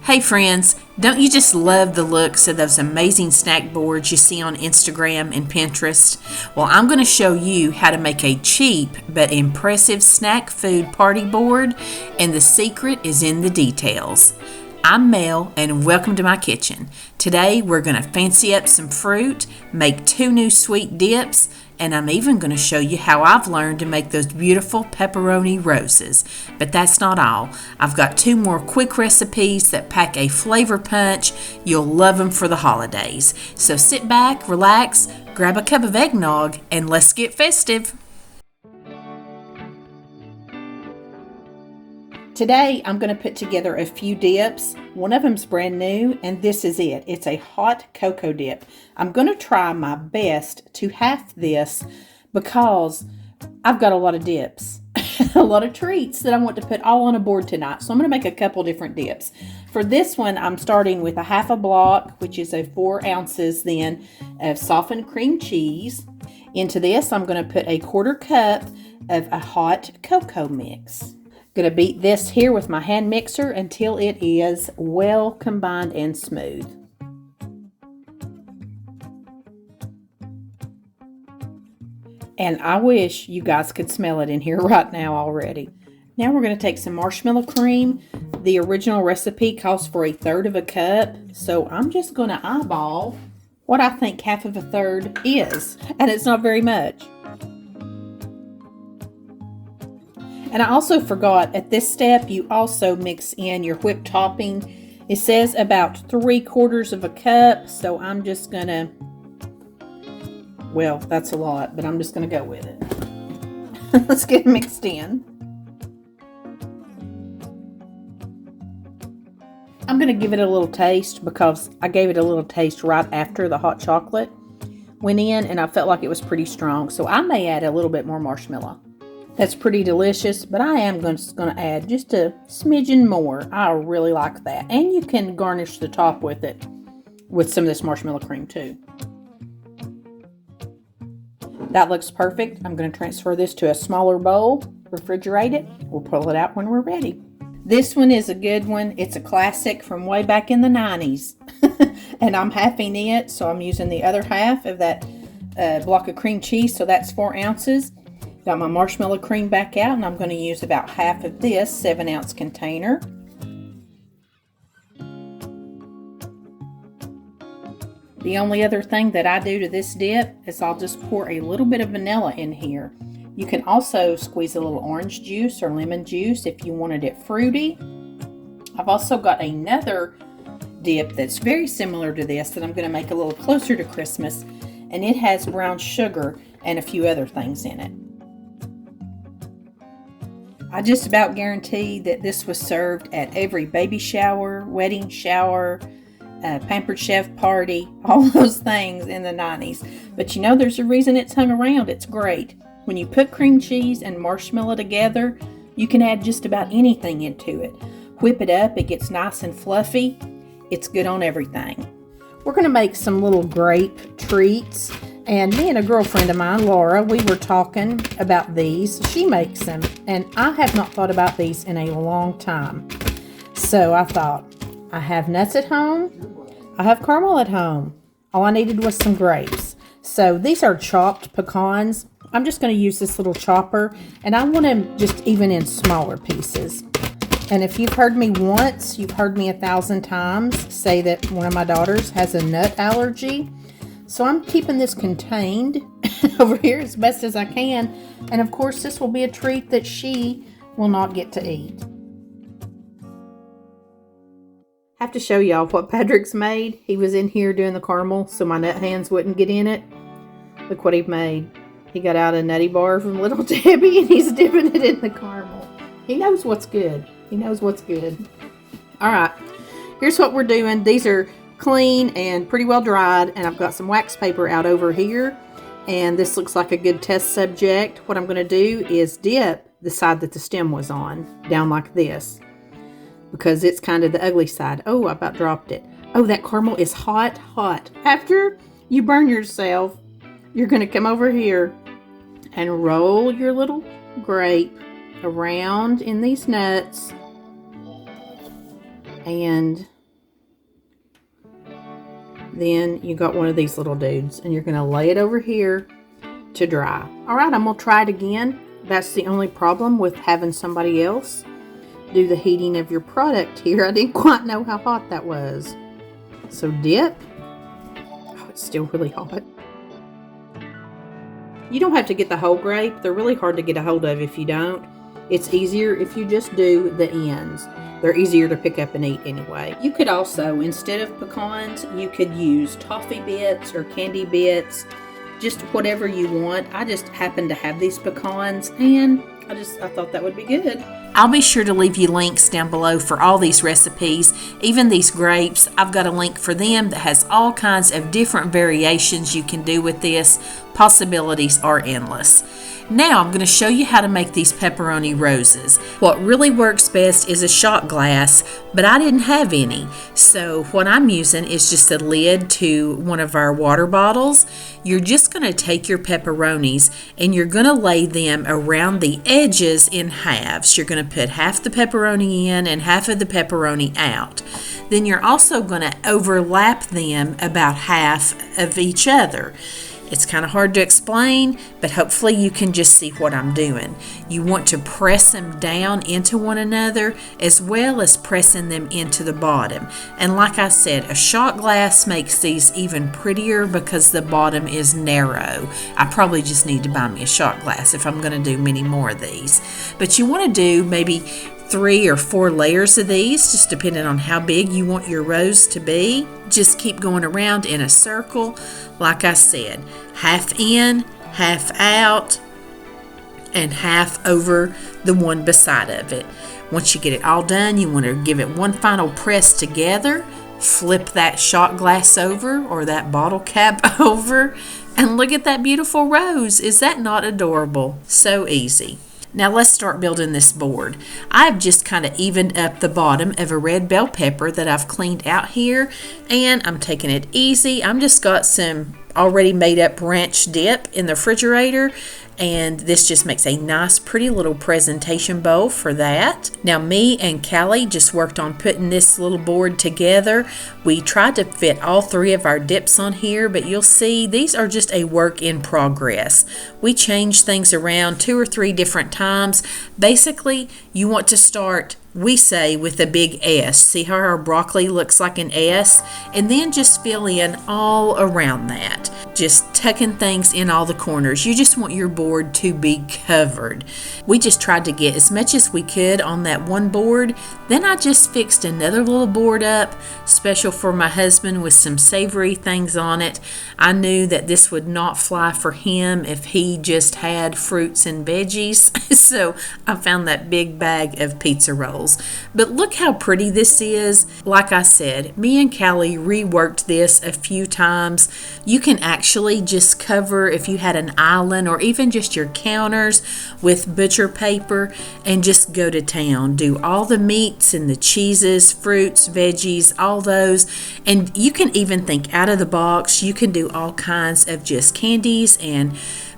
Hey friends, don't you just love the looks of those amazing snack boards you see on Instagram and Pinterest? Well, I'm going to show you how to make a cheap but impressive snack food party board, and the secret is in the details. I'm Mel, and welcome to my kitchen. Today we're going to fancy up some fruit, make 2 new sweet dips, and I'm even going to show you how I've learned to make those beautiful pepperoni roses. But that's not all. I've got 2 more quick recipes that pack a flavor punch. You'll love them for the holidays. So sit back, relax, grab a cup of eggnog, and let's get festive. Today, I'm going to put together a few dips. One of them's brand new, and this is it. It's a hot cocoa dip. I'm going to try my best to half this because I've got a lot of dips, a lot of treats that I want to put all on a board tonight. So I'm going to make a couple different dips. For this one, I'm starting with a half a block, which is a 4 ounces then of softened cream cheese. Into this, I'm going to put a 1/4 cup of a hot cocoa mix. Going to beat this here with my hand mixer until it is well combined and smooth. And I wish you guys could smell it in here right now already. Now we're going to take some marshmallow cream. The original recipe calls for 1/3 cup, so I'm just going to eyeball what I think 1/2 is, and it's not very much. And I also forgot, at this step, you also mix in your whipped topping. It says about 3/4 cup, so I'm just going to, well, that's a lot, but I'm just going to go with it. Let's get it mixed in. I'm going to give it a little taste because I gave it a little taste right after the hot chocolate went in, and I felt like it was pretty strong, so I may add a little bit more marshmallow. That's pretty delicious, but I am just going to add just a smidgen more. I really like that. And you can garnish the top with it with some of this marshmallow cream too. That looks perfect. I'm going to transfer this to a smaller bowl, refrigerate it. We'll pull it out when we're ready. This one is a good one. It's a classic from way back in the 90s. And I'm halving it, so I'm using the other half of that block of cream cheese, so that's 4 ounces. Got my marshmallow cream back out, and I'm going to use about half of this 7-ounce container. The only other thing that I do to this dip is I'll just pour a little bit of vanilla in here. You can also squeeze a little orange juice or lemon juice if you wanted it fruity. I've also got another dip that's very similar to this that I'm going to make a little closer to Christmas, and it has brown sugar and a few other things in it. I just about guarantee that this was served at every baby shower, wedding shower, pampered chef party, all those things in the 90s. But you know, there's a reason it's hung around. It's great. When you put cream cheese and marshmallow together, you can add just about anything into it. Whip it up, it gets nice and fluffy. It's good on everything. We're going to make some little grape treats. And me and a girlfriend of mine, Laura, we were talking about these. She makes them, and I have not thought about these in a long time. So I thought, I have nuts at home. I have caramel at home. All I needed was some grapes. So these are chopped pecans. I'm just going to use this little chopper, and I want them just even in smaller pieces. And if you've heard me once, you've heard me 1,000 times say that one of my daughters has a nut allergy. So I'm keeping this contained over here as best as I can. And of course, this will be a treat that she will not get to eat. I have to show y'all what Patrick's made. He was in here doing the caramel so my nut hands wouldn't get in it. Look what he made. He got out a nutty bar from Little Debbie and he's dipping it in the caramel. He knows what's good. He knows what's good. All right, here's what we're doing. These are clean and pretty well dried, and I've got some wax paper out over here, and this looks like a good test subject. What I'm going to do is dip the side that the stem was on down like this because it's kind of the ugly side. Oh, I about dropped it. Oh, that caramel is hot. After you burn yourself, you're going to come over here and roll your little grape around in these nuts and then you got one of these little dudes, and you're going to lay it over here to dry. All right, I'm going to try it again. That's the only problem with having somebody else do the heating of your product here. I didn't quite know how hot that was. So dip. Oh, it's still really hot. You don't have to get the whole grape. They're really hard to get a hold of if you don't. It's easier if you just do the ends. They're easier to pick up and eat anyway. You could also, instead of pecans, you could use toffee bits or candy bits, just whatever you want. I just happen to have these pecans, and I thought that would be good. I'll be sure to leave you links down below for all these recipes, even these grapes. I've got a link for them that has all kinds of different variations you can do with this. Possibilities are endless. Now I'm going to show you how to make these pepperoni roses. What really works best is a shot glass, but I didn't have any. So what I'm using is just a lid to one of our water bottles. You're just going to take your pepperonis and you're going to lay them around the edges in halves. You're going to put half the pepperoni in and half of the pepperoni out. Then you're also going to overlap them about half of each other. It's kind of hard to explain, but hopefully you can just see what I'm doing. You want to press them down into one another as well as pressing them into the bottom. And like I said, a shot glass makes these even prettier because the bottom is narrow. I probably just need to buy me a shot glass if I'm going to do many more of these. But you want to do maybe 3 or 4 layers of these, just depending on how big you want your rose to be. Just keep going around in a circle. Like I said, half in, half out, and half over the one beside of it. Once you get it all done, you want to give it one final press together. Flip that shot glass over or that bottle cap over, and look at that beautiful rose. Is that not adorable? So easy. Now let's start building this board. I've just kind of evened up the bottom of a red bell pepper that I've cleaned out here, and I'm taking it easy. I'm just got some already made up ranch dip in the refrigerator, and this just makes a nice pretty little presentation bowl for that. Now me and Callie just worked on putting this little board together. We tried to fit all 3 of our dips on here, but you'll see these are just a work in progress. We change things around 2 or 3 different times. Basically, you want to start, we say, with a big S. See how our broccoli looks like an S? And then just fill in all around that. Just tucking things in all the corners. You just want your board to be covered. We just tried to get as much as we could on that one board. Then I just fixed another little board up, special for my husband, with some savory things on it. I knew that this would not fly for him if he just had fruits and veggies. So I found that big bag of pizza rolls. But look how pretty this is. Like I said, me and Callie reworked this a few times. You can actually just cover, if you had an island or even just your counters, with butcher paper and just go to town. Do all the meats and the cheeses, fruits, veggies, all those. And you can even think out of the box. You can do all kinds of just candies and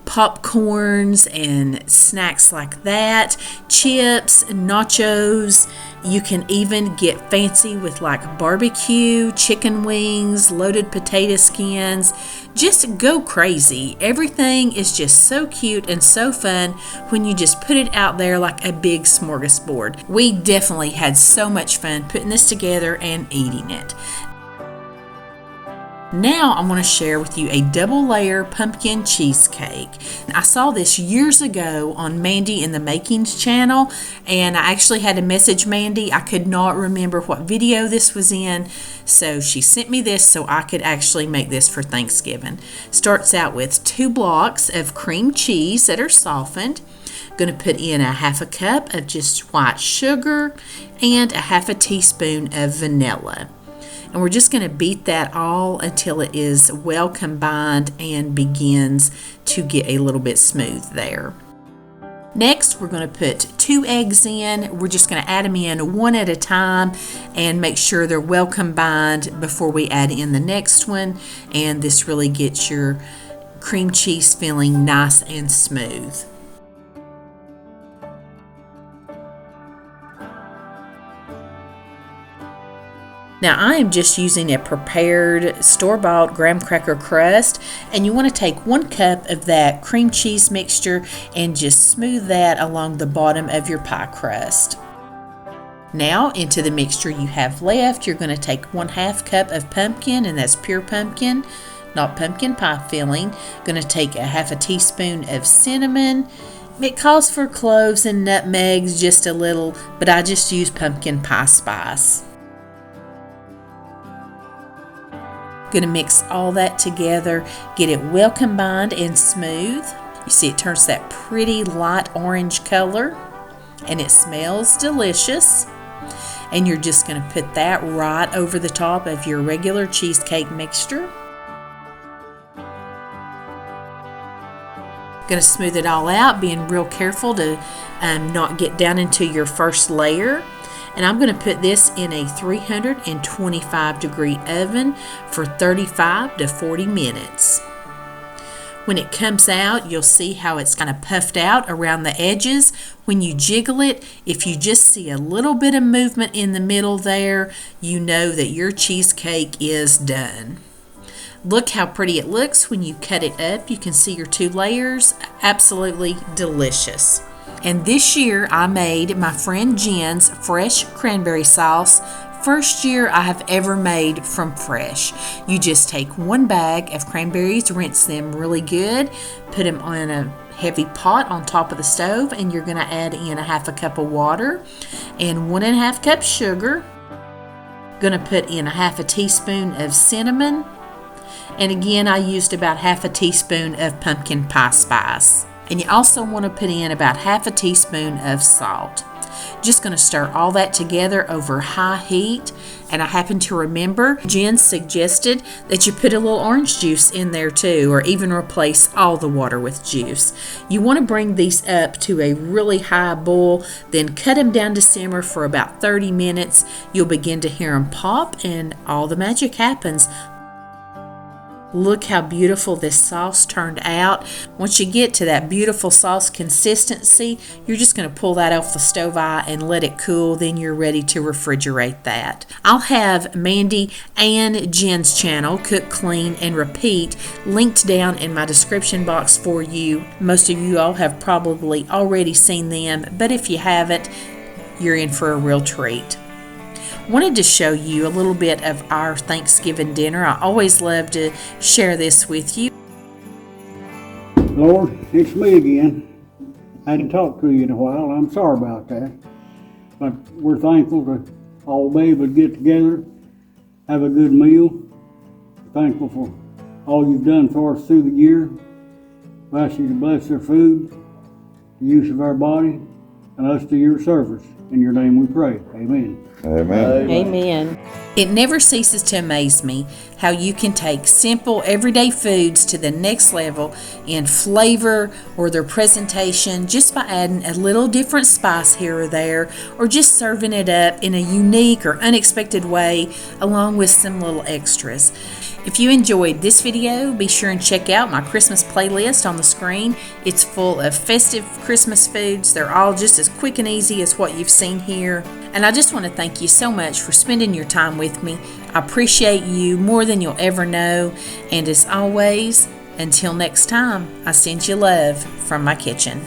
popcorns and snacks like that, chips, nachos. You can even get fancy with like barbecue, chicken wings, loaded potato skins. Just go crazy. Everything is just so cute and so fun when you just put it out there like a big smorgasbord. We definitely had so much fun putting this together and eating it. Now I'm going to share with you a double layer pumpkin cheesecake. I saw this years ago on Mandy in the Makings channel, and I actually had to message Mandy. I could not remember what video this was in, so she sent me this so I could actually make this for Thanksgiving. Starts out with 2 blocks of cream cheese that are softened. Going to put in a 1/2 cup of just white sugar and a 1/2 teaspoon of vanilla. And we're just going to beat that all until it is well combined and begins to get a little bit smooth there. Next, we're going to put 2 eggs in. We're just going to add them in one at a time and make sure they're well combined before we add in the next one. And this really gets your cream cheese filling nice and smooth. Now I am just using a prepared store-bought graham cracker crust, and you want to take 1 cup of that cream cheese mixture and just smooth that along the bottom of your pie crust. Now into the mixture you have left, you're going to take 1/2 cup of pumpkin, and that's pure pumpkin, not pumpkin pie filling. Going to take 1/2 teaspoon of cinnamon. It calls for cloves and nutmegs just a little, but I just use pumpkin pie spice. Going to mix all that together, get it well combined and smooth. You see it turns that pretty light orange color, and it smells delicious. And you're just going to put that right over the top of your regular cheesecake mixture. Going to smooth it all out, being real careful to not get down into your first layer. And I'm going to put this in a 325 degree oven for 35 to 40 minutes. When it comes out, you'll see how it's kind of puffed out around the edges. When you jiggle it, if you just see a little bit of movement in the middle there, you know that your cheesecake is done. Look how pretty it looks when you cut it up. You can see your 2 layers. Absolutely delicious. And this year I made my friend Jen's fresh cranberry sauce. First year I have ever made from fresh. You just take 1 bag of cranberries, rinse them really good, put them on a heavy pot on top of the stove, and you're going to add in 1/2 cup of water and 1.5 cups sugar. Going to put in 1/2 teaspoon of cinnamon, and again I used about 1/2 teaspoon of pumpkin pie spice. And you also want to put in about 1/2 teaspoon of salt. Just going to stir all that together over high heat. And I happen to remember Jen suggested that you put a little orange juice in there too, or even replace all the water with juice. You want to bring these up to a really high boil, then cut them down to simmer for about 30 minutes. You'll begin to hear them pop, and all the magic happens. Look how beautiful this sauce turned out. Once you get to that beautiful sauce consistency, you're just going to pull that off the stove eye and let it cool. Then you're ready to refrigerate that. I'll have Mandy and Jen's channel, Cook, Clean, and Repeat, linked down in my description box for you. Most of you all have probably already seen them, but if you haven't, you're in for a real treat. Wanted to show you a little bit of our Thanksgiving dinner. I always love to share this with you. Lord, it's me again. I hadn't talked to you in a while. I'm sorry about that. But we're thankful to all be able to get together, have a good meal. Thankful for all you've done for us through the year. We ask you to bless their food, the use of our body, and us to your service. In your name we pray. Amen. Amen. Amen. It never ceases to amaze me how you can take simple, everyday foods to the next level in flavor or their presentation just by adding a little different spice here or there, or just serving it up in a unique or unexpected way along with some little extras. If you enjoyed this video, be sure and check out my Christmas playlist on the screen. It's full of festive Christmas foods. They're all just as quick and easy as what you've seen here. And I just want to thank you so much for spending your time with me. I appreciate you more than you'll ever know. And as always, until next time, I send you love from my kitchen.